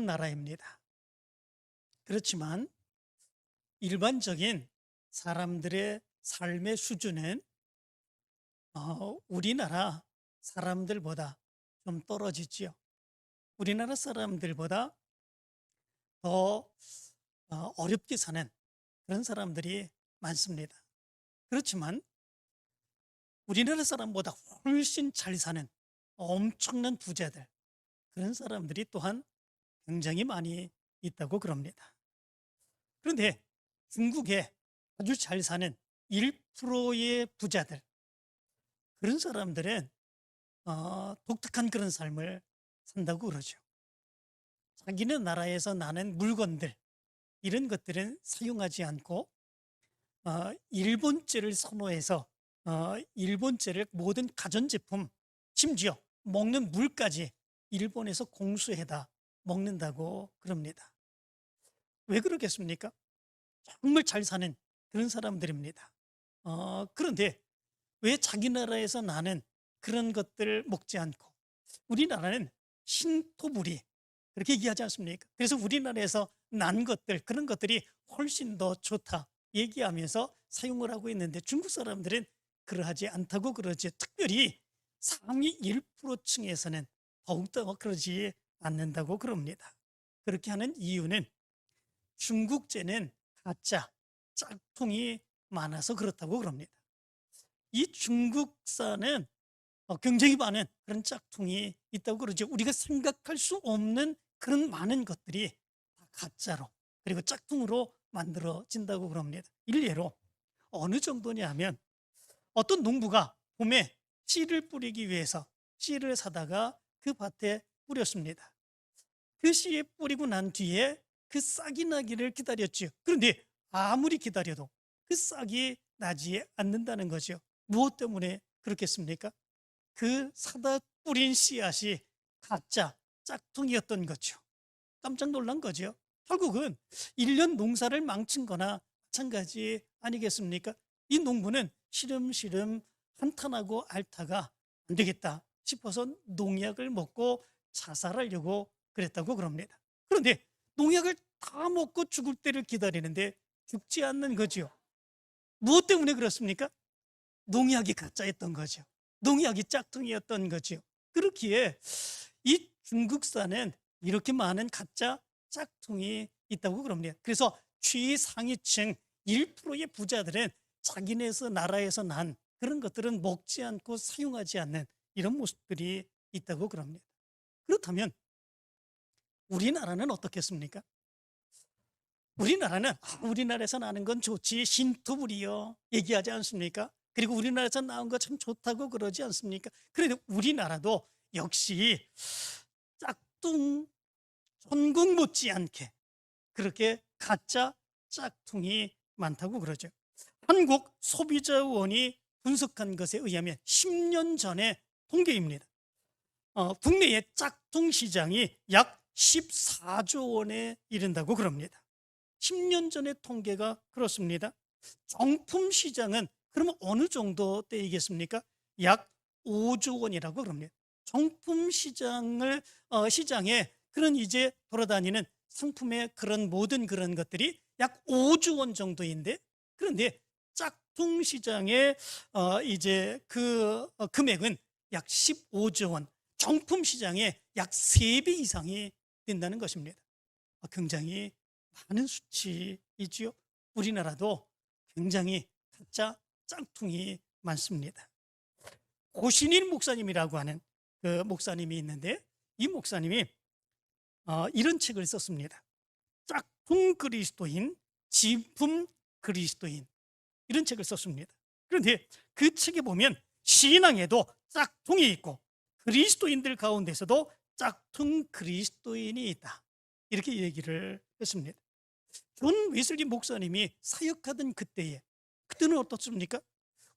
나라입니다. 그렇지만 일반적인 사람들의 삶의 수준은 우리나라 사람들보다 좀 떨어지지요. 우리나라 사람들보다 더 어렵게 사는 그런 사람들이 많습니다. 그렇지만 우리나라 사람보다 훨씬 잘 사는 엄청난 부자들, 그런 사람들이 또한 굉장히 많이 있다고 그럽니다. 그런데 중국에 아주 잘 사는 1%의 부자들, 그런 사람들은 독특한 그런 삶을 산다고 그러죠. 자기네 나라에서 나는 물건들, 이런 것들은 사용하지 않고 일본제를 선호해서 일본제를 모든 가전제품, 심지어 먹는 물까지 일본에서 공수해다 먹는다고 그럽니다. 왜 그러겠습니까? 정말 잘 사는 그런 사람들입니다. 그런데 왜 자기 나라에서 나는 그런 것들을 먹지 않고, 우리나라는 신토부리 그렇게 얘기하지 않습니까? 그래서 우리나라에서 난 것들, 그런 것들이 훨씬 더 좋다 얘기하면서 사용을 하고 있는데, 중국 사람들은 그러하지 않다고 그러지. 특별히 상위 1%층에서는 더욱더 그러지 않는다고 그럽니다. 그렇게 하는 이유는 중국제는 가짜, 짝퉁이 많아서 그렇다고 그럽니다. 이 중국산은 굉장히 많은 그런 짝퉁이 있다고 그러죠. 우리가 생각할 수 없는 그런 많은 것들이 다 가짜로, 그리고 짝퉁으로 만들어진다고 그럽니다. 일례로 어느 정도냐 하면, 어떤 농부가 봄에 씨를 뿌리기 위해서 씨를 사다가 그 밭에 뿌렸습니다. 그 씨에 뿌리고 난 뒤에 그 싹이 나기를 기다렸죠. 그런데 아무리 기다려도 그 싹이 나지 않는다는 거죠. 무엇 때문에 그렇겠습니까? 그 사다 뿌린 씨앗이 가짜, 짝퉁이었던 거죠. 깜짝 놀란 거죠. 결국은 1년 농사를 망친 거나 마찬가지 아니겠습니까? 이 농부는 시름시름 한탄하고 앓다가 안 되겠다 싶어서 농약을 먹고 자살하려고 그랬다고 그럽니다. 그런데 농약을 다 먹고 죽을 때를 기다리는데 죽지 않는 거죠. 무엇 때문에 그렇습니까? 농약이 가짜였던 거죠. 농약이 짝퉁이었던 거죠. 그렇기에 이 중국산은 이렇게 많은 가짜 짝퉁이 있다고 그럽니다. 그래서 최상위층 1%의 부자들은 자기네서 나라에서 난 그런 것들은 먹지 않고 사용하지 않는 이런 모습들이 있다고 그럽니다. 그렇다면 우리나라는 어떻겠습니까? 우리나라는 우리나라에서 나는 건 좋지, 신토부리요 얘기하지 않습니까? 그리고 우리나라에서 나온 거 참 좋다고 그러지 않습니까? 그런데 우리나라도 역시 짝퉁 천국 못지않게 그렇게 가짜 짝퉁이 많다고 그러죠. 한국 소비자원이 분석한 것에 의하면 10년 전의 통계입니다. 국내의 짝퉁 시장이 약 14조 원에 이른다고 그럽니다. 10년 전의 통계가 그렇습니다. 정품 시장은 그러면 어느 정도 때이겠습니까? 약 5조 원이라고 그럽니다. 정품 시장에 그런 이제 돌아다니는 상품의 그런 모든 그런 것들이 약 5조 원 정도인데, 그런데 짝퉁 시장의 이제 그 금액은 약 15조 원, 정품 시장의 약 3배 이상이 된다는 것입니다. 굉장히 많은 수치이지요. 우리나라도 굉장히 가짜 짝퉁이 많습니다. 고신일 목사님이라고 하는 그 목사님이 있는데, 이 목사님이 이런 책을 썼습니다. 짝퉁 그리스도인, 진품 그리스도인, 이런 책을 썼습니다. 그런데 그 책에 보면 신앙에도 짝퉁이 있고 그리스도인들 가운데서도 짝퉁 그리스도인이 있다, 이렇게 얘기를 했습니다. 존 웨슬리 목사님이 사역하던 그때는 어떻습니까?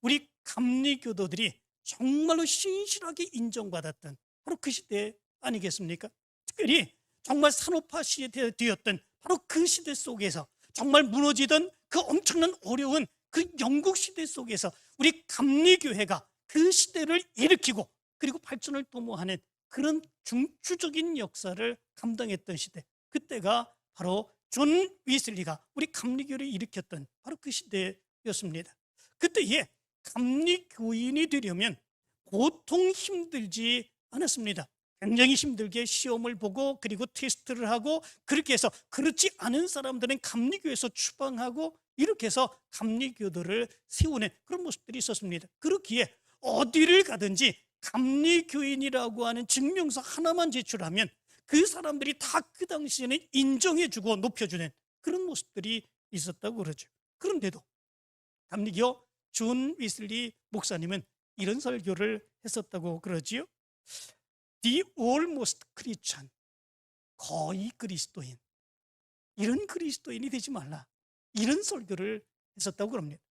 우리 감리교도들이 정말로 신실하게 인정받았던 바로 그 시대 아니겠습니까? 특별히 정말 산업화 시대였던 바로 그 시대 속에서, 정말 무너지던 그 엄청난 어려운 그 영국 시대 속에서 우리 감리교회가 그 시대를 일으키고 그리고 발전을 도모하는 그런 중추적인 역사를 감당했던 시대, 그때가 바로 존 위슬리가 우리 감리교를 일으켰던 바로 그 시대였습니다. 그때에 감리교인이 되려면 보통 힘들지 않았습니다. 굉장히 힘들게 시험을 보고 그리고 테스트를 하고 그렇게 해서 그렇지 않은 사람들은 감리교에서 추방하고 이렇게 해서 감리교도를 세우는 그런 모습들이 있었습니다. 그렇기에 어디를 가든지 감리교인이라고 하는 증명서 하나만 제출하면 그 사람들이 다 그 당시에는 인정해주고 높여주는 그런 모습들이 있었다고 그러죠. 그런데도 감리교 존 위슬리 목사님은 이런 설교를 했었다고 그러지요. The almost Christian, 거의 그리스도인, 이런 그리스도인이 되지 말라, 이런 설교를 했었다고 그럽니다.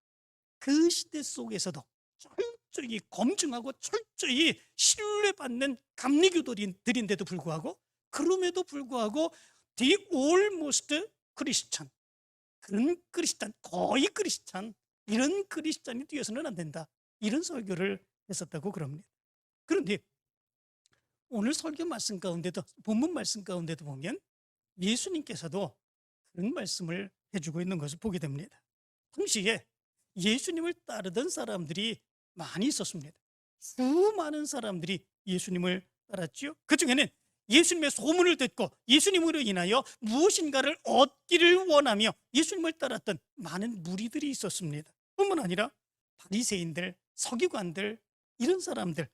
그 시대 속에서도 철저히 검증하고 철저히 신뢰받는 감리교도들인데도 불구하고, 그럼에도 불구하고 The almost Christian, 그런 크리스찬, 거의 크리스찬, 이런 크리스찬이 되어서는 안 된다, 이런 설교를 했었다고 그럽니다. 그런데 오늘 설교 말씀 가운데도, 본문 말씀 가운데도 보면 예수님께서도 그런 말씀을 해주고 있는 것을 보게 됩니다. 당시에 예수님을 따르던 사람들이 많이 있었습니다. 수많은 사람들이 예수님을 따랐지요. 그 중에는 예수님의 소문을 듣고 예수님으로 인하여 무엇인가를 얻기를 원하며 예수님을 따랐던 많은 무리들이 있었습니다. 뿐만 아니라 바리새인들, 서기관들, 이런 사람들,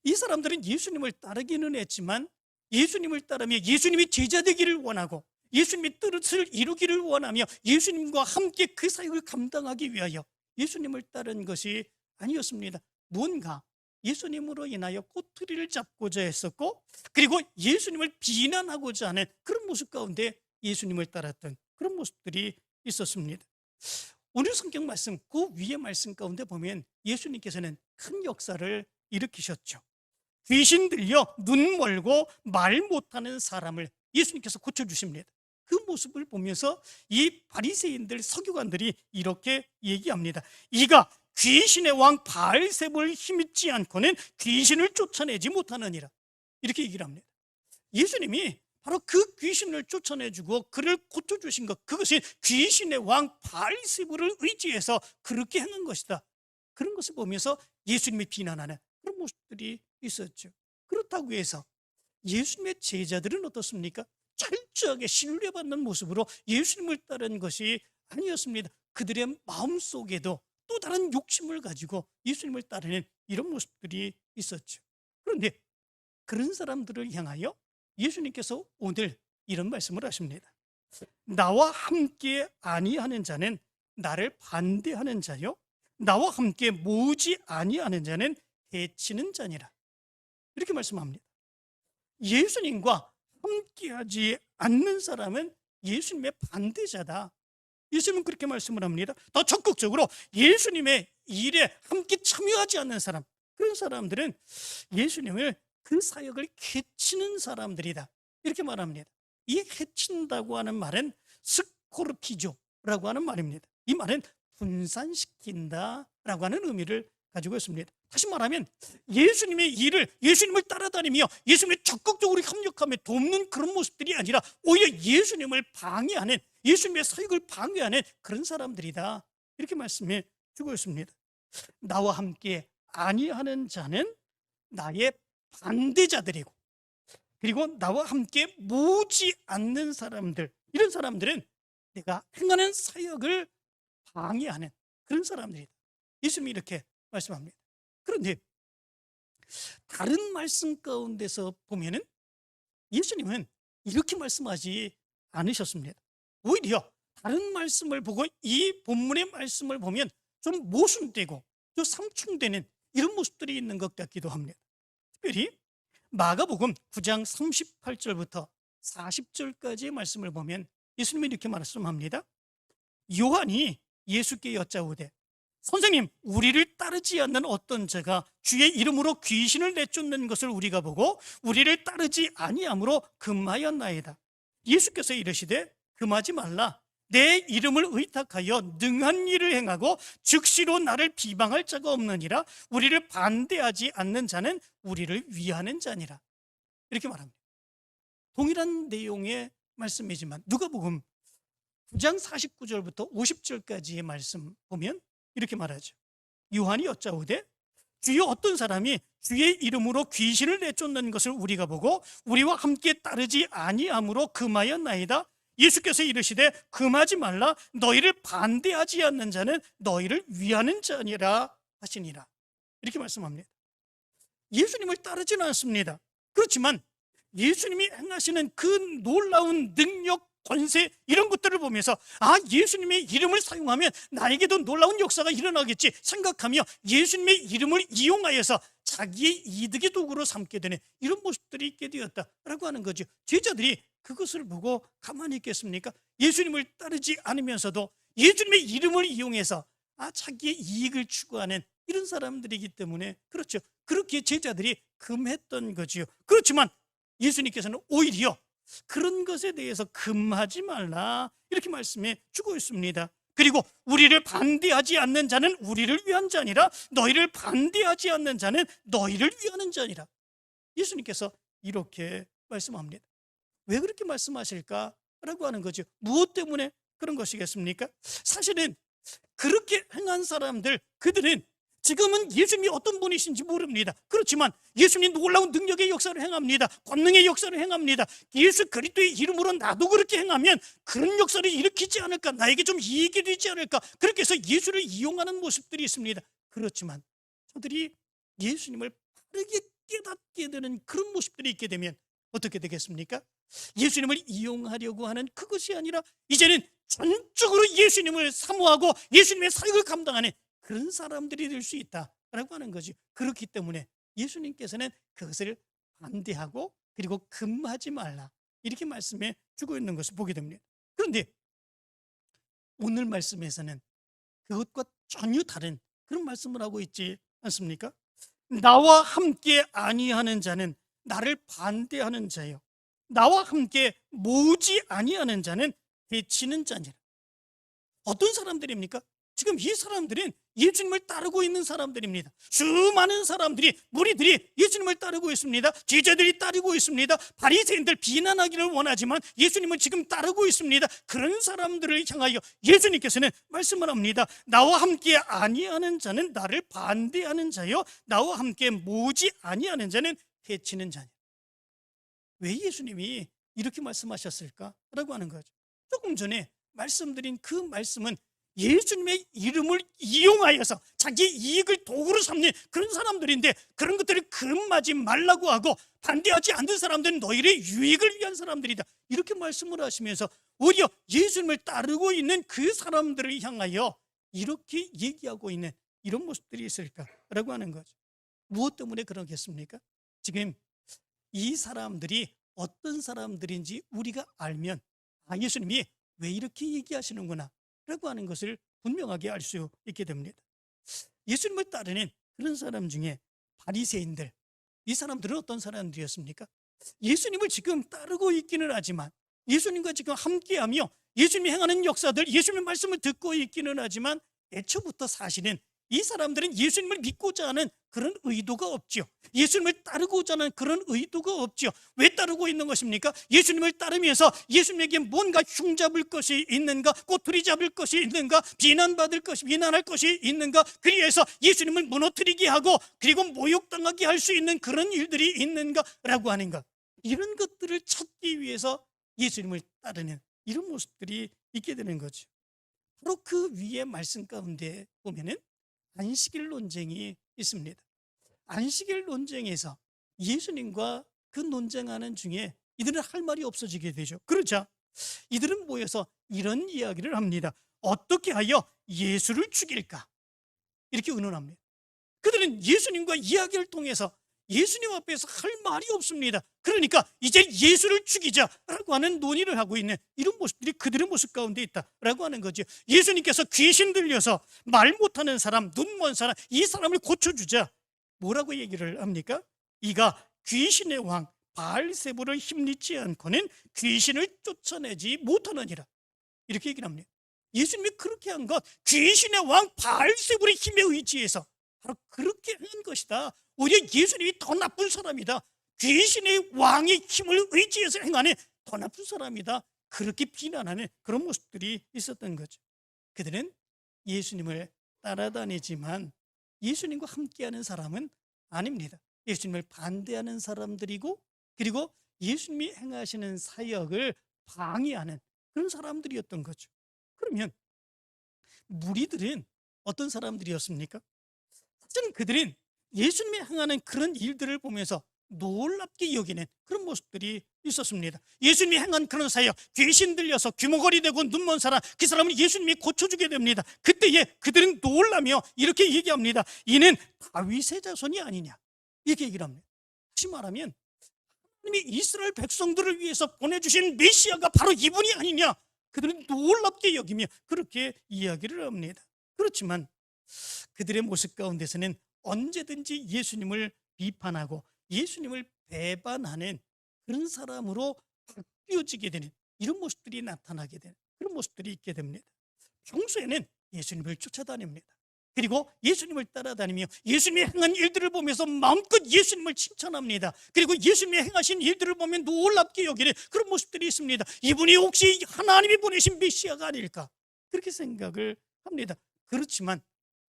이 사람들은 예수님을 따르기는 했지만 예수님을 따르며 예수님이 제자 되기를 원하고 예수님의 뜻을 이루기를 원하며 예수님과 함께 그 사역을 감당하기 위하여 예수님을 따른 것이 아니었습니다. 뭔가 예수님으로 인하여 꼬투리를 잡고자 했었고, 그리고 예수님을 비난하고자 하는 그런 모습 가운데 예수님을 따랐던 그런 모습들이 있었습니다. 오늘 성경 말씀, 그 위의 말씀 가운데 보면 예수님께서는 큰 역사를 일으키셨죠. 귀신 들려 눈 멀고 말 못하는 사람을 예수님께서 고쳐주십니다. 그 모습을 보면서 이 바리새인들, 서기관들이 이렇게 얘기합니다. 이가 귀신의 왕 바알세불을 힘입지 않고는 귀신을 쫓아내지 못하느니라, 이렇게 얘기를 합니다. 예수님이 바로 그 귀신을 쫓아내주고 그를 고쳐주신 것, 그것이 귀신의 왕 바알세불을 의지해서 그렇게 하는 것이다, 그런 것을 보면서 예수님이 비난하는 그런 모습들이 있었죠. 그렇다고 해서 예수님의 제자들은 어떻습니까? 철저하게 신뢰받는 모습으로 예수님을 따른 것이 아니었습니다. 그들의 마음속에도 또 다른 욕심을 가지고 예수님을 따르는 이런 모습들이 있었죠. 그런데 그런 사람들을 향하여 예수님께서 오늘 이런 말씀을 하십니다. 나와 함께 아니하는 자는 나를 반대하는 자요, 나와 함께 모으지 아니하는 자는 해치는 자니라, 이렇게 말씀합니다. 예수님과 함께하지 않는 사람은 예수님의 반대자다, 예수님은 그렇게 말씀을 합니다. 더 적극적으로 예수님의 일에 함께 참여하지 않는 사람, 그런 사람들은 예수님을, 그 사역을 해치는 사람들이다, 이렇게 말합니다. 이 해친다고 하는 말은 스코르피조라고 하는 말입니다. 이 말은 분산시킨다라고 하는 의미를 가지고 있습니다. 다시 말하면 예수님의 일을, 예수님을 따라다니며 예수님을 적극적으로 협력하며 돕는 그런 모습들이 아니라 오히려 예수님을 방해하는, 예수님의 사역을 방해하는 그런 사람들이다, 이렇게 말씀해 주고 있습니다. 나와 함께 아니하는 자는 나의 반대자들이고, 그리고 나와 함께 모으지 않는 사람들, 이런 사람들은 내가 행하는 사역을 방해하는 그런 사람들이다, 예수님이 이렇게 말씀합니다. 그런데 다른 말씀 가운데서 보면은 예수님은 이렇게 말씀하지 않으셨습니다. 오히려 다른 말씀을 보고 이 본문의 말씀을 보면 좀 모순되고 좀 상충되는 이런 모습들이 있는 것 같기도 합니다. 특별히 마가복음 9장 38절부터 40절까지의 말씀을 보면 예수님이 이렇게 말씀합니다. 요한이 예수께 여짜오되 선생님, 우리를 따르지 않는 어떤 자가 주의 이름으로 귀신을 내쫓는 것을 우리가 보고 우리를 따르지 아니함으로 금하였나이다. 예수께서 이르시되 금하지 말라. 내 이름을 의탁하여 능한 일을 행하고 즉시로 나를 비방할 자가 없느니라. 우리를 반대하지 않는 자는 우리를 위하는 자니라, 이렇게 말합니다. 동일한 내용의 말씀이지만 누가복음 9장 49절부터 50절까지의 말씀 보면 이렇게 말하죠. 요한이 여짜오되 주여 어떤 사람이 주의 이름으로 귀신을 내쫓는 것을 우리가 보고 우리와 함께 따르지 아니함으로 금하였나이다. 예수께서 이르시되 금하지 말라. 너희를 반대하지 않는 자는 너희를 위하는 자니라 하시니라. 이렇게 말씀합니다. 예수님을 따르지는 않습니다. 그렇지만 예수님이 행하시는 그 놀라운 능력, 권세 이런 것들을 보면서 예수님의 이름을 사용하면 나에게도 놀라운 역사가 일어나겠지 생각하며 예수님의 이름을 이용하여서 자기의 이득의 도구로 삼게 되는 이런 모습들이 있게 되었다라고 하는 거죠. 제자들이 그것을 보고 가만히 있겠습니까? 예수님을 따르지 않으면서도 예수님의 이름을 이용해서 자기의 이익을 추구하는 이런 사람들이기 때문에 그렇죠. 그렇게 제자들이 금했던 거지요. 그렇지만 예수님께서는 오히려 그런 것에 대해서 금하지 말라 이렇게 말씀해 주고 있습니다. 그리고 우리를 반대하지 않는 자는 우리를 위한 자니라. 너희를 반대하지 않는 자는 너희를 위하는 자니라. 예수님께서 이렇게 말씀합니다. 왜 그렇게 말씀하실까라고 하는 거죠. 무엇 때문에 그런 것이겠습니까? 사실은 그렇게 행한 사람들, 그들은 지금은 예수님이 어떤 분이신지 모릅니다. 그렇지만 예수님이 놀라운 능력의 역사를 행합니다. 권능의 역사를 행합니다. 예수 그리스도의 이름으로 나도 그렇게 행하면 그런 역사를 일으키지 않을까, 나에게 좀 이익이 되지 않을까, 그렇게 해서 예수를 이용하는 모습들이 있습니다. 그렇지만 저들이 예수님을 바르게 깨닫게 되는 그런 모습들이 있게 되면 어떻게 되겠습니까? 예수님을 이용하려고 하는 그것이 아니라 이제는 전적으로 예수님을 사모하고 예수님의 사역을 감당하는 그런 사람들이 될 수 있다라고 하는 거죠. 그렇기 때문에 예수님께서는 그것을 반대하고 그리고 금하지 말라 이렇게 말씀해 주고 있는 것을 보게 됩니다. 그런데 오늘 말씀에서는 그것과 전혀 다른 그런 말씀을 하고 있지 않습니까? 나와 함께 아니하는 자는 나를 반대하는 자요, 나와 함께 모으지 아니하는 자는 해치는 자니라. 어떤 사람들입니까? 지금 이 사람들은 예수님을 따르고 있는 사람들입니다. 수많은 사람들이, 무리들이 예수님을 따르고 있습니다. 제자들이 따르고 있습니다. 바리새인들 비난하기를 원하지만 예수님을 지금 따르고 있습니다. 그런 사람들을 향하여 예수님께서는 말씀을 합니다. 나와 함께 아니하는 자는 나를 반대하는 자요, 나와 함께 모으지 아니하는 자는 해치는 자니. 왜 예수님이 이렇게 말씀하셨을까라고 하는 거죠. 조금 전에 말씀드린 그 말씀은 예수님의 이름을 이용하여서 자기 이익을 도구로 삼는 그런 사람들인데, 그런 것들을 금하지 말라고 하고 반대하지 않는 사람들은 너희의 유익을 위한 사람들이다 이렇게 말씀을 하시면서 오히려 예수님을 따르고 있는 그 사람들을 향하여 이렇게 얘기하고 있는 이런 모습들이 있을까라고 하는 거죠. 무엇 때문에 그러겠습니까? 지금 이 사람들이 어떤 사람들인지 우리가 알면 예수님이 왜 이렇게 얘기하시는구나 라고 하는 것을 분명하게 알 수 있게 됩니다. 예수님을 따르는 그런 사람 중에 바리새인들, 이 사람들은 어떤 사람들이었습니까? 예수님을 지금 따르고 있기는 하지만, 예수님과 지금 함께하며 예수님이 행하는 역사들, 예수님의 말씀을 듣고 있기는 하지만 애초부터 사실은 이 사람들은 예수님을 믿고자 하는 그런 의도가 없죠. 예수님을 따르고자 하는 그런 의도가 없죠. 왜 따르고 있는 것입니까? 예수님을 따르면서 예수님에게 뭔가 흉잡을 것이 있는가, 꼬투리 잡을 것이 있는가, 비난할 것이 있는가, 그리해서 예수님을 무너뜨리게 하고 그리고 모욕당하게 할 수 있는 그런 일들이 있는가라고 하는 것, 이런 것들을 찾기 위해서 예수님을 따르는 이런 모습들이 있게 되는 거죠. 바로 그 위에 말씀 가운데 보면은 안식일 논쟁이 있습니다. 안식일 논쟁에서 예수님과 그 논쟁하는 중에 이들은 할 말이 없어지게 되죠. 그러자 이들은 모여서 이런 이야기를 합니다. 어떻게 하여 예수를 죽일까? 이렇게 의논합니다. 그들은 예수님과 이야기를 통해서 예수님 앞에서 할 말이 없습니다. 그러니까 이제 예수를 죽이자라고 하는 논의를 하고 있는 이런 모습들이 그들의 모습 가운데 있다라고 하는 거죠. 예수님께서 귀신 들려서 말 못하는 사람, 눈 먼 사람, 이 사람을 고쳐주자. 뭐라고 얘기를 합니까? 이가 귀신의 왕 바알세불을 힘입지 않고는 귀신을 쫓아내지 못하느니라, 이렇게 얘기를 합니다. 예수님이 그렇게 한 것, 귀신의 왕 바알세불의 힘에 의지해서 바로 그렇게 한 것이다. 오히려 예수님이 더 나쁜 사람이다. 귀신의 왕의 힘을 의지해서 행하는 더 나쁜 사람이다, 그렇게 비난하는 그런 모습들이 있었던 거죠. 그들은 예수님을 따라다니지만 예수님과 함께하는 사람은 아닙니다. 예수님을 반대하는 사람들이고, 그리고 예수님이 행하시는 사역을 방해하는 그런 사람들이었던 거죠. 그러면 무리들은 어떤 사람들이었습니까? 사실은 그들은 예수님이 행하는 그런 일들을 보면서 놀랍게 여기는 그런 모습들이 있었습니다. 예수님이 행한 그런 사역, 귀신 들려서 귀머거리 되고 눈먼 사람, 그 사람을 예수님이 고쳐주게 됩니다. 그때에 그들은 놀라며 이렇게 얘기합니다. 이는 다윗의 자손이 아니냐, 이렇게 얘기를 합니다. 다시 말하면 하나님이 이스라엘 백성들을 위해서 보내주신 메시아가 바로 이분이 아니냐, 그들은 놀랍게 여기며 그렇게 이야기를 합니다. 그렇지만 그들의 모습 가운데서는 언제든지 예수님을 비판하고 예수님을 배반하는 그런 사람으로 바뀌어지게 되는 이런 모습들이 나타나게 되는 그런 모습들이 있게 됩니다. 평소에는 예수님을 쫓아다닙니다. 그리고 예수님을 따라다니며 예수님이 행한 일들을 보면서 마음껏 예수님을 칭찬합니다. 그리고 예수님이 행하신 일들을 보면 놀랍게 여기는 그런 모습들이 있습니다. 이분이 혹시 하나님이 보내신 메시아가 아닐까, 그렇게 생각을 합니다. 그렇지만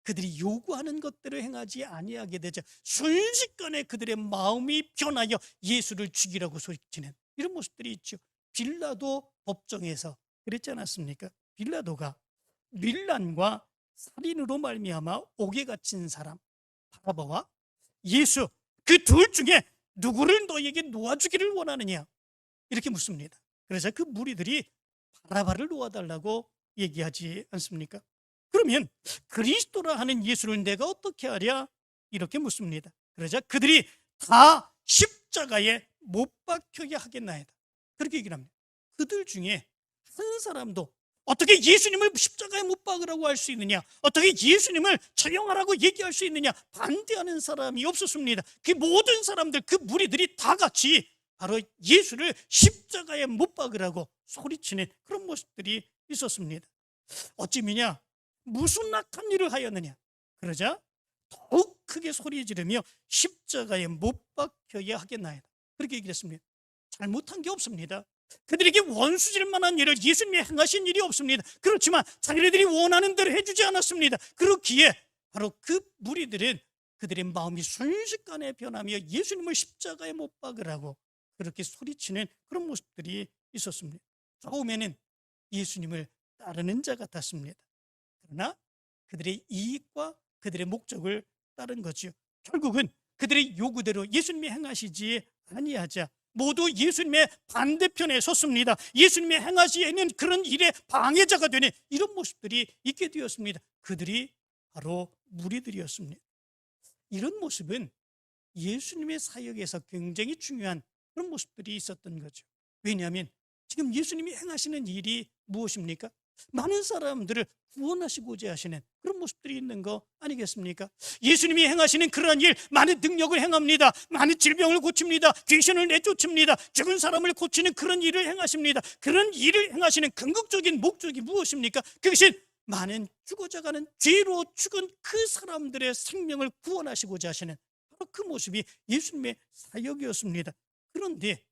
그들이 요구하는 것대로 행하지 아니하게 되자 순식간에 그들의 마음이 변하여 예수를 죽이라고 소리치는 이런 모습들이 있죠. 빌라도 법정에서 그랬지 않았습니까? 빌라도가 밀란과 살인으로 말미암아 옥에 갇힌 사람 바라바와 예수, 그 둘 중에 누구를 너에게 놓아주기를 원하느냐, 이렇게 묻습니다. 그래서 그 무리들이 바라바를 놓아달라고 얘기하지 않습니까? 그러면 그리스도라 하는 예수를 내가 어떻게 하랴, 이렇게 묻습니다. 그러자 그들이 다 십자가에 못 박혀야 하겠나이다, 그렇게 얘기를 합니다. 그들 중에 한 사람도 어떻게 예수님을 십자가에 못 박으라고 할 수 있느냐, 어떻게 예수님을 처형하라고 얘기할 수 있느냐, 반대하는 사람이 없었습니다. 그 모든 사람들, 그 무리들이 다 같이 바로 예수를 십자가에 못 박으라고 소리치는 그런 모습들이 있었습니다. 어찌미냐, 무슨 악한 일을 하였느냐, 그러자 더욱 크게 소리 지르며 십자가에 못 박혀야 하겠나이다, 그렇게 얘기를 했습니다. 잘못한 게 없습니다. 그들에게 원수질 만한 일을 예수님이 행하신 일이 없습니다. 그렇지만 자기네들이 원하는 대로 해주지 않았습니다. 그렇기에 바로 그 무리들은 그들의 마음이 순식간에 변하며 예수님을 십자가에 못 박으라고 그렇게 소리치는 그런 모습들이 있었습니다. 처음에는 예수님을 따르는 자 같았습니다. 그러나 그들의 이익과 그들의 목적을 따른 거죠. 결국은 그들의 요구대로 예수님이 행하시지 아니하자 모두 예수님의 반대편에 섰습니다. 예수님의 행하시는 그런 일의 방해자가 되는 이런 모습들이 있게 되었습니다. 그들이 바로 무리들이었습니다. 이런 모습은 예수님의 사역에서 굉장히 중요한 그런 모습들이 있었던 거죠. 왜냐하면 지금 예수님이 행하시는 일이 무엇입니까? 많은 사람들을 구원하시고자 하시는 그런 모습들이 있는 거 아니겠습니까? 예수님이 행하시는 그러한 일, 많은 능력을 행합니다. 많은 질병을 고칩니다. 귀신을 내쫓습니다. 죽은 사람을 고치는 그런 일을 행하십니다. 그런 일을 행하시는 궁극적인 목적이 무엇입니까? 그것은 많은 죽어져가는 죄로 죽은 그 사람들의 생명을 구원하시고자 하시는 바로 그 모습이 예수님의 사역이었습니다. 그런데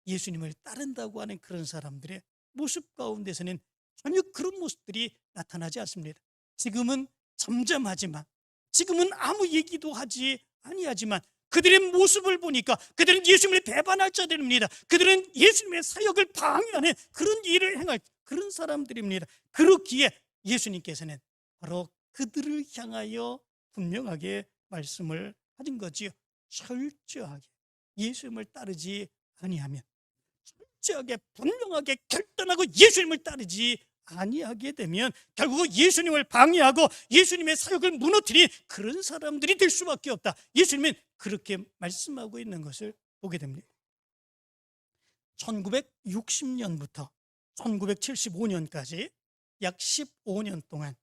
예수님을 따른다고 하는 그런 사람들의 모습 가운데서는 전혀 그런 모습들이 나타나지 않습니다. 지금은 잠잠하지만, 지금은 아무 얘기도 하지 아니하지만 그들의 모습을 보니까 그들은 예수님을 배반할 자들입니다. 그들은 예수님의 사역을 방해하는 그런 일을 행할 그런 사람들입니다. 그렇기에 예수님께서는 바로 그들을 향하여 분명하게 말씀을 하신 거지요. 철저하게 예수님을 따르지 아니하면, 철저하게 분명하게 결단하고 예수님을 따르지 아니하게 되면 결국 예수님을 방해하고 예수님의 사역을 무너뜨린 그런 사람들이 될 수밖에 없다. 예수님은 그렇게 말씀하고 있는 것을 보게 됩니다. 1960년부터 1975년까지 약 15년 동안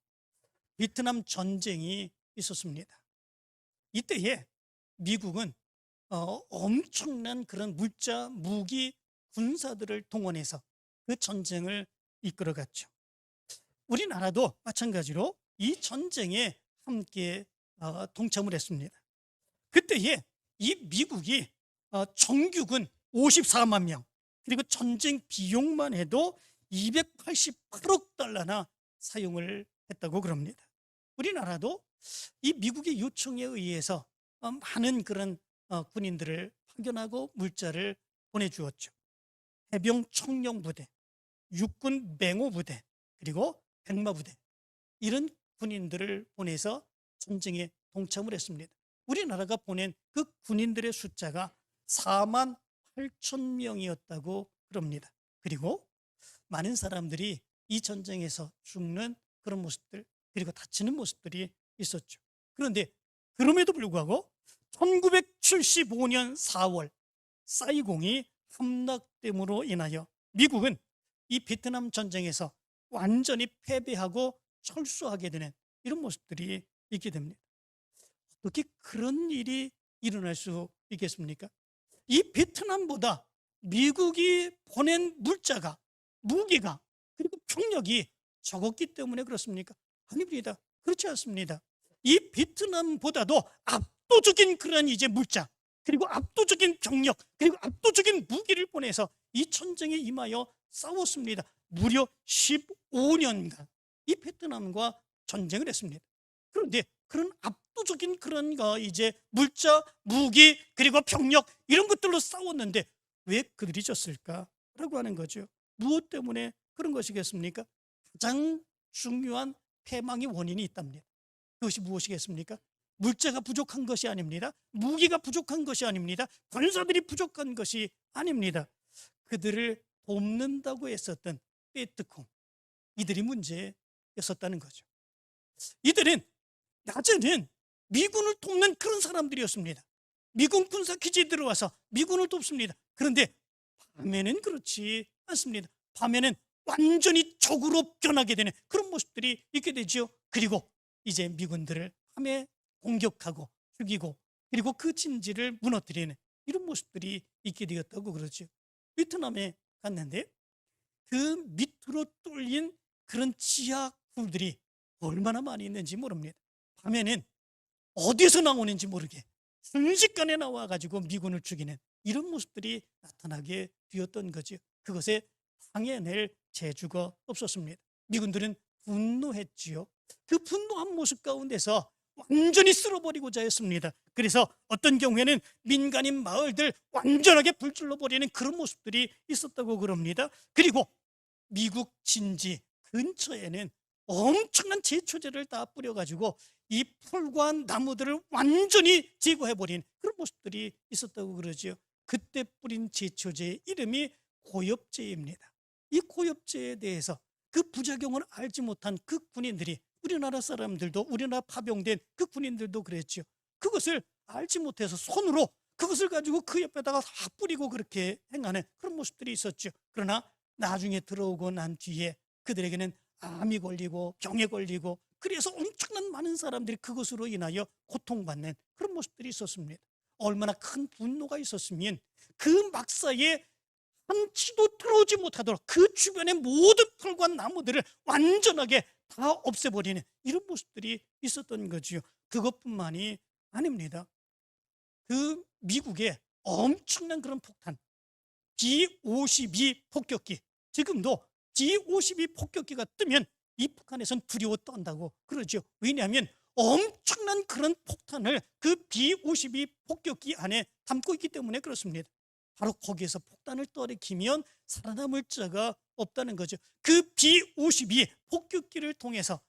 베트남 전쟁이 있었습니다. 이때에 미국은 엄청난 그런 물자, 무기, 군사들을 동원해서 그 전쟁을 이끌어갔죠. 우리나라도 마찬가지로 이 전쟁에 함께 동참을 했습니다. 그때에 이 미국이 정규군 54만 명, 그리고 전쟁 비용만 해도 288억 달러나 사용을 했다고 그럽니다. 우리나라도 이 미국의 요청에 의해서 많은 그런 군인들을 파견하고 물자를 보내주었죠. 해병 청룡부대, 육군 맹호부대, 그리고 백마부대, 이런 군인들을 보내서 전쟁에 동참을 했습니다. 우리나라가 보낸 그 군인들의 숫자가 4만 8천 명이었다고 그럽니다. 그리고 많은 사람들이 이 전쟁에서 죽는 그런 모습들, 그리고 다치는 모습들이 있었죠. 그런데 그럼에도 불구하고 1975년 4월 사이공이 함락됨으로 인하여 미국은 이 베트남 전쟁에서 완전히 패배하고 철수하게 되는 이런 모습들이 있게 됩니다. 어떻게 그런 일이 일어날 수 있겠습니까? 이 베트남보다 미국이 보낸 물자가, 무기가, 그리고 병력이 적었기 때문에 그렇습니까? 아닙니다. 그렇지 않습니다. 이 베트남보다도 압도적인 그런 이제 물자, 그리고 압도적인 병력, 그리고 압도적인 무기를 보내서 이 전쟁에 임하여 싸웠습니다. 무려 15년간 이 베트남과 전쟁을 했습니다. 그런데 그런 압도적인 그런 거 이제 물자, 무기, 그리고 병력 이런 것들로 싸웠는데 왜 그들이 졌을까라고 하는 거죠. 무엇 때문에 그런 것이겠습니까? 가장 중요한 패망의 원인이 있답니다. 그것이 무엇이겠습니까? 물자가 부족한 것이 아닙니다. 무기가 부족한 것이 아닙니다. 군사들이 부족한 것이 아닙니다. 그들을 돕는다고 했었던 베트콩, 이들이 문제였었다는 거죠. 이들은 낮에는 미군을 돕는 그런 사람들이었습니다. 미군 군사 기지에 들어와서 미군을 돕습니다. 그런데 밤에는 그렇지 않습니다. 밤에는 완전히 적으로 변하게 되는 그런 모습들이 있게 되죠. 그리고 이제 미군들을 밤에 공격하고 죽이고, 그리고 그 진지를 무너뜨리는 이런 모습들이 있게 되었다고 그러죠. 베트남에 갔는데 그 밑으로 뚫린 그런 지하 굴들이 얼마나 많이 있는지 모릅니다. 밤에는 어디서 나오는지 모르게 순식간에 나와가지고 미군을 죽이는 이런 모습들이 나타나게 되었던 거죠. 그것에 당해낼 재주가 없었습니다. 미군들은 분노했지요. 그 분노한 모습 가운데서 완전히 쓸어버리고자 했습니다. 그래서 어떤 경우에는 민간인 마을들 완전하게 불질러 버리는 그런 모습들이 있었다고 그럽니다. 그리고 미국 진지 근처에는 엄청난 제초제를 다 뿌려가지고 이 풀과 나무들을 완전히 제거해버린 그런 모습들이 있었다고 그러죠. 그때 뿌린 제초제의 이름이 고엽제입니다. 이 고엽제에 대해서 그 부작용을 알지 못한 그 군인들이, 우리나라 사람들도, 우리나라 파병된 그 군인들도 그랬죠. 그것을 알지 못해서 손으로 그것을 가지고 그 옆에다가 다 뿌리고 그렇게 행하는 그런 모습들이 있었죠. 그러나 나중에 들어오고 난 뒤에 그들에게는 암이 걸리고 병에 걸리고, 그래서 엄청난 많은 사람들이 그것으로 인하여 고통받는 그런 모습들이 있었습니다. 얼마나 큰 분노가 있었으면 그 막사에 한 치도 들어오지 못하도록 그 주변의 모든 풀과 나무들을 완전하게 다 없애버리는 이런 모습들이 있었던 거지요. 그것뿐만이 아닙니다. 그 미국의 엄청난 그런 폭탄, B-52 폭격기, 지금도 G-52 폭격기가 뜨면 이 북한에선 두려워 떤다고 그러죠. 왜냐하면 엄청난 그런 폭탄을 그 B-52 폭격기 안에 담고 있기 때문에 그렇습니다. 바로 거기에서 폭탄을 떨어뜨리면 살아남을 자가 없다는 거죠. 그 B-52 폭격기를 통해서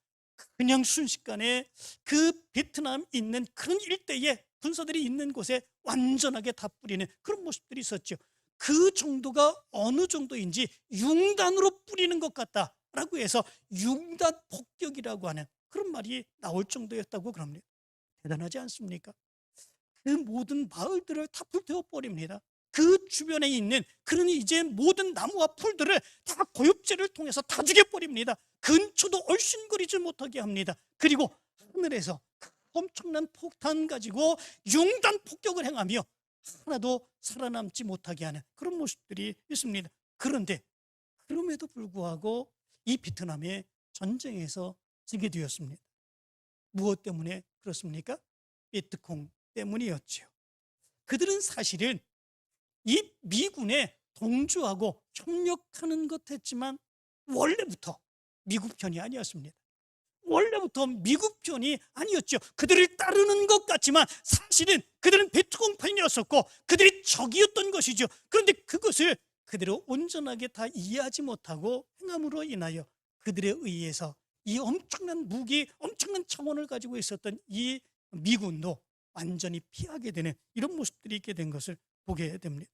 그냥 순식간에 그 베트남 있는 그런 일대에 군사들이 있는 곳에 완전하게 다 뿌리는 그런 모습들이 있었죠. 그 정도가 어느 정도인지 융단으로 뿌리는 것 같다라고 해서 융단 폭격이라고 하는 그런 말이 나올 정도였다고 그럽니다. 대단하지 않습니까? 그 모든 마을들을 다 불태워 버립니다. 그 주변에 있는 그런 이제 모든 나무와 풀들을 다 고엽제를 통해서 다 죽여버립니다. 근처도 얼씬거리지 못하게 합니다. 그리고 하늘에서 엄청난 폭탄 가지고 융단 폭격을 행하며 하나도 살아남지 못하게 하는 그런 모습들이 있습니다. 그런데 그럼에도 불구하고 이 베트남의 전쟁에서 지게 되었습니다. 무엇 때문에 그렇습니까? 베트콩 때문이었죠. 그들은 사실은 이 미군의 동조하고 협력하는 것 했지만 원래부터 미국 편이 아니었습니다. 원래부터 미국 편이 아니었죠. 그들을 따르는 것 같지만 사실은 그들은 베트콩 편이었었고 그들이 적이었던 것이죠. 그런데 그것을 그대로 온전하게 다 이해하지 못하고 행함으로 인하여 그들에 의해서 이 엄청난 무기, 엄청난 차원을 가지고 있었던 이 미군도 완전히 피하게 되는 이런 모습들이 있게 된 것을 보게 됩니다.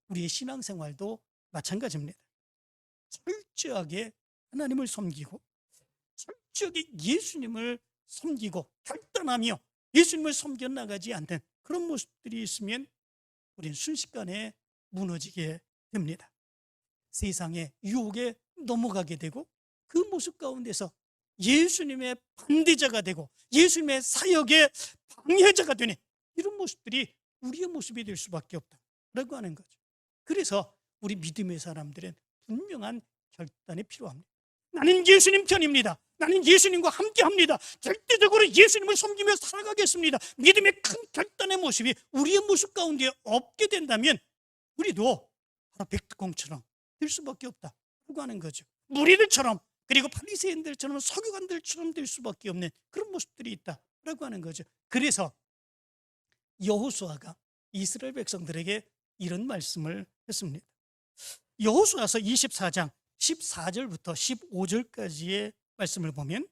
우리의 신앙생활도 마찬가지입니다. 철저하게 하나님을 섬기고 철저하게 예수님을 섬기고 결단하며 예수님을 섬겨나가지 않는 그런 모습들이 있으면 우리는 순식간에 무너지게 됩니다. 세상의 유혹에 넘어가게 되고 그 모습 가운데서 예수님의 반대자가 되고 예수님의 사역의 방해자가 되는 이런 모습들이 우리의 모습이 될 수밖에 없다라고 하는 거죠. 그래서 우리 믿음의 사람들은 분명한 결단이 필요합니다. 나는 예수님 편입니다. 나는 예수님과 함께합니다. 절대적으로 예수님을 섬기며 살아가겠습니다. 믿음의 큰 결단의 모습이 우리의 모습 가운데 없게 된다면 우리도 바로 백두콩처럼 될 수밖에 없다라고 하는 거죠. 무리들처럼 그리고 바리새인들처럼 서기관들처럼 될 수밖에 없는 그런 모습들이 있다라고 하는 거죠. 그래서 여호수아가 이스라엘 백성들에게 이런 말씀을 했습니다. 여호수아서 24장 14절부터 15절까지의 말씀을 보면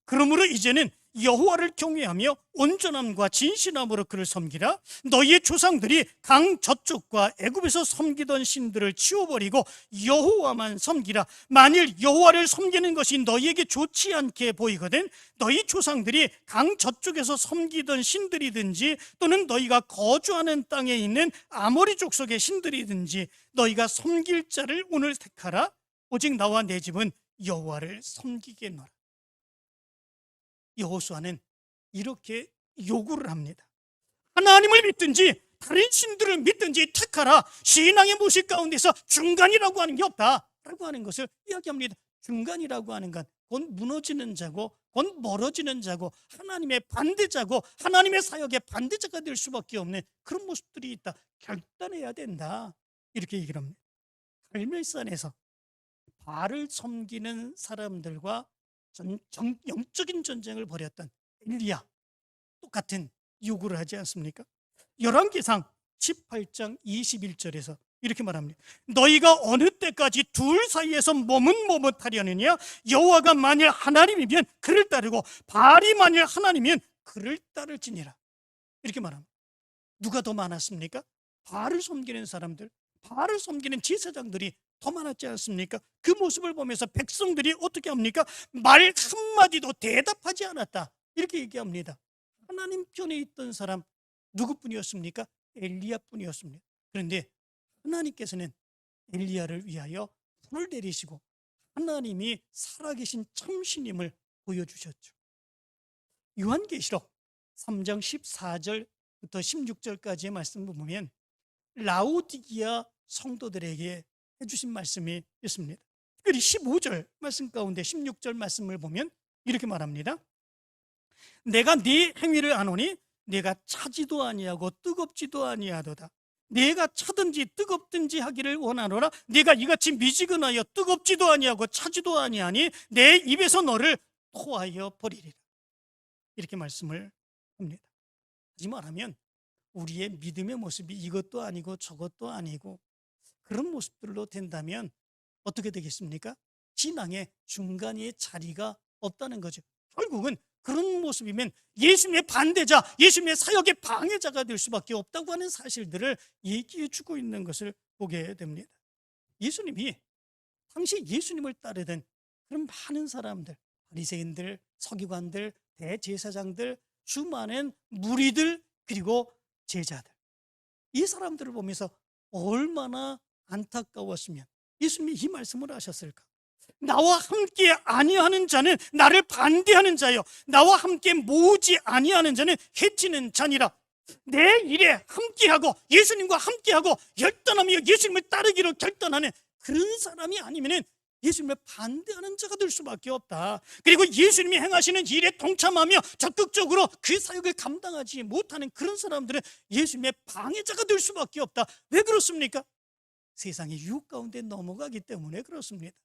그러므로 이제는 여호와를 경외하며 온전함과 진실함으로 그를 섬기라. 너희의 조상들이 강 저쪽과 애굽에서 섬기던 신들을 치워버리고 여호와만 섬기라. 만일 여호와를 섬기는 것이 너희에게 좋지 않게 보이거든 너희 조상들이 강 저쪽에서 섬기던 신들이든지 또는 너희가 거주하는 땅에 있는 아모리 족속의 신들이든지 너희가 섬길 자를 오늘 택하라. 오직 나와 내 집은 여호와를 섬기겠노라. 여호수아는 이렇게 요구를 합니다. 하나님을 믿든지 다른 신들을 믿든지 택하라. 신앙의 모습 가운데서 중간이라고 하는 게 없다라고 하는 것을 이야기합니다. 중간이라고 하는 건 곧 무너지는 자고 곧 멀어지는 자고 하나님의 반대자고 하나님의 사역의 반대자가 될 수밖에 없는 그런 모습들이 있다. 결단해야 된다. 이렇게 얘기를 합니다. 갈멜산에서 바알을 섬기는 사람들과 영적인 전쟁을 벌였던 엘리야 똑같은 요구를 하지 않습니까? 열왕기상 18장 21절에서 이렇게 말합니다. 너희가 어느 때까지 둘 사이에서 머뭇머뭇하려느냐? 여호와가 만일 하나님이면 그를 따르고 바알이 만일 하나님이면 그를 따를지니라. 이렇게 말합니다. 누가 더 많았습니까? 바알을 섬기는 사람들, 바알을 섬기는 제사장들이 더 많았지 않습니까? 그 모습을 보면서 백성들이 어떻게 합니까? 말 한마디도 대답하지 않았다. 이렇게 얘기합니다. 하나님 편에 있던 사람 누구뿐이었습니까? 엘리야뿐이었습니다. 그런데 하나님께서는 엘리야를 위하여 불을 내리시고 하나님이 살아계신 참신임을 보여주셨죠. 요한계시록 3장 14절부터 16절까지의 말씀을 보면 라오디기아 성도들에게 해주신 말씀이 있습니다. 특별히 15절 말씀 가운데 16절 말씀을 보면 이렇게 말합니다. 내가 네 행위를 아노니 내가 차지도 아니하고 뜨겁지도 아니하도다. 내가 차든지 뜨겁든지 하기를 원하노라. 내가 이같이 미지근하여 뜨겁지도 아니하고 차지도 아니하니 내 입에서 너를 토하여 버리리라. 이렇게 말씀을 합니다. 하지 말하면 우리의 믿음의 모습이 이것도 아니고 저것도 아니고 그런 모습들로 된다면 어떻게 되겠습니까? 신앙의 중간에 자리가 없다는 거죠. 결국은 그런 모습이면 예수님의 반대자, 예수님의 사역의 방해자가 될 수밖에 없다고 하는 사실들을 얘기해 주고 있는 것을 보게 됩니다. 예수님이 당시 예수님을 따르던 그런 많은 사람들, 바리새인들, 서기관들, 대제사장들, 수많은 무리들 그리고 제자들, 이 사람들을 보면서 얼마나 안타까웠으면 예수님이 이 말씀을 하셨을까? 나와 함께 아니하는 자는 나를 반대하는 자요, 나와 함께 모으지 아니하는 자는 해치는 자니라. 내 일에 함께하고 예수님과 함께하고 결단하며 예수님을 따르기로 결단하는 그런 사람이 아니면 예수님을 반대하는 자가 될 수밖에 없다. 그리고 예수님이 행하시는 일에 동참하며 적극적으로 그 사역을 감당하지 못하는 그런 사람들은 예수님의 방해자가 될 수밖에 없다. 왜 그렇습니까? 세상의 유혹 가운데 넘어가기 때문에 그렇습니다.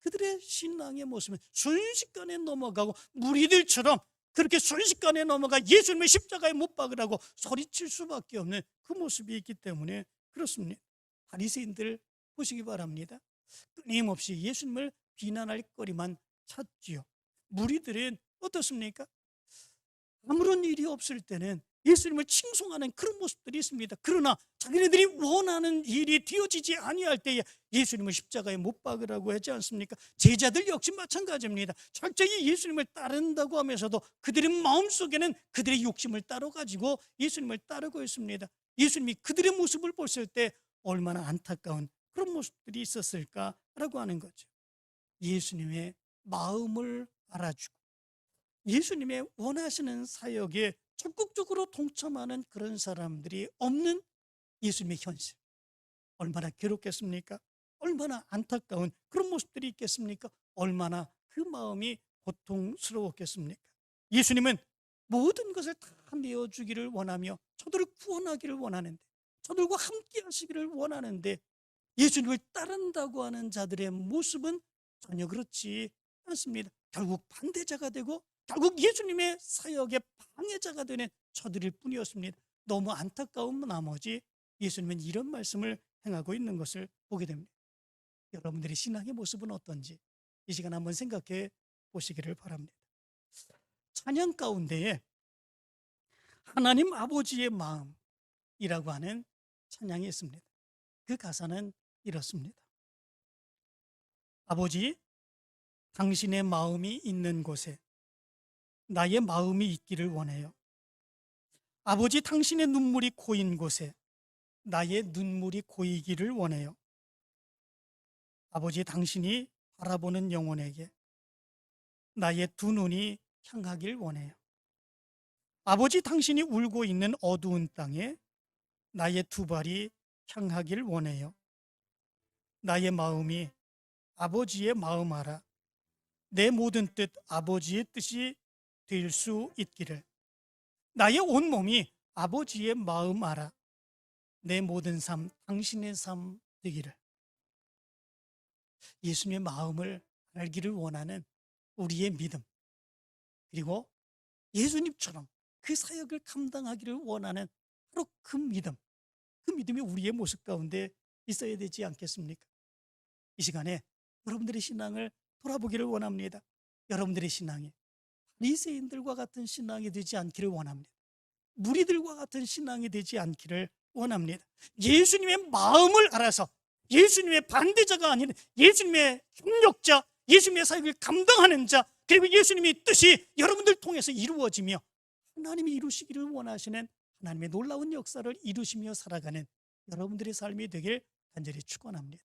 그들의 신앙의 모습은 순식간에 넘어가고 무리들처럼 그렇게 순식간에 넘어가 예수님을 십자가에 못 박으라고 소리칠 수밖에 없는 그 모습이 있기 때문에 그렇습니다. 바리새인들 보시기 바랍니다. 끊임없이 예수님을 비난할 거리만 찾지요. 무리들은 어떻습니까? 아무런 일이 없을 때는 예수님을 칭송하는 그런 모습들이 있습니다. 그러나 자기네들이 원하는 일이 되어지지 아니할 때에 예수님을 십자가에 못 박으라고 하지 않습니까? 제자들 역시 마찬가지입니다. 철저히 예수님을 따른다고 하면서도 그들의 마음속에는 그들의 욕심을 따라가지고 예수님을 따르고 있습니다. 예수님이 그들의 모습을 봤을 때 얼마나 안타까운 그런 모습들이 있었을까라고 하는 거죠. 예수님의 마음을 알아주고 예수님의 원하시는 사역에 적극적으로 동참하는 그런 사람들이 없는 예수님의 현실, 얼마나 괴롭겠습니까? 얼마나 안타까운 그런 모습들이 있겠습니까? 얼마나 그 마음이 고통스러웠겠습니까? 예수님은 모든 것을 다 내어주기를 원하며 저들을 구원하기를 원하는데, 저들과 함께 하시기를 원하는데, 예수님을 따른다고 하는 자들의 모습은 전혀 그렇지 않습니다. 결국 반대자가 되고 결국 예수님의 사역의 방해자가 되는 저들일 뿐이었습니다. 너무 안타까운 나머지 예수님은 이런 말씀을 행하고 있는 것을 보게 됩니다. 여러분들의 신앙의 모습은 어떤지 이 시간 한번 생각해 보시기를 바랍니다. 찬양 가운데에 하나님 아버지의 마음이라고 하는 찬양이 있습니다. 그 가사는 이렇습니다. 아버지, 당신의 마음이 있는 곳에 나의 마음이 있기를 원해요. 아버지, 당신의 눈물이 고인 곳에 나의 눈물이 고이기를 원해요. 아버지, 당신이 바라보는 영혼에게 나의 두 눈이 향하길 원해요. 아버지, 당신이 울고 있는 어두운 땅에 나의 두 발이 향하길 원해요. 나의 마음이 아버지의 마음 알아 내 모든 뜻 아버지의 뜻이 될 수 있기를. 나의 온 몸이 아버지의 마음 알아 내 모든 삶 당신의 삶 되기를. 예수님의 마음을 알기를 원하는 우리의 믿음, 그리고 예수님처럼 그 사역을 감당하기를 원하는 바로 그 믿음, 그 믿음이 우리의 모습 가운데 있어야 되지 않겠습니까? 이 시간에 여러분들의 신앙을 돌아보기를 원합니다. 여러분들의 신앙이 바리새인들과 같은 신앙이 되지 않기를 원합니다. 무리들과 같은 신앙이 되지 않기를 원합니다. 예수님의 마음을 알아서 예수님의 반대자가 아닌 예수님의 협력자, 예수님의 사역을 감당하는 자, 그리고 예수님의 뜻이 여러분들 통해서 이루어지며 하나님이 이루시기를 원하시는 하나님의 놀라운 역사를 이루시며 살아가는 여러분들의 삶이 되길 간절히 축원합니다.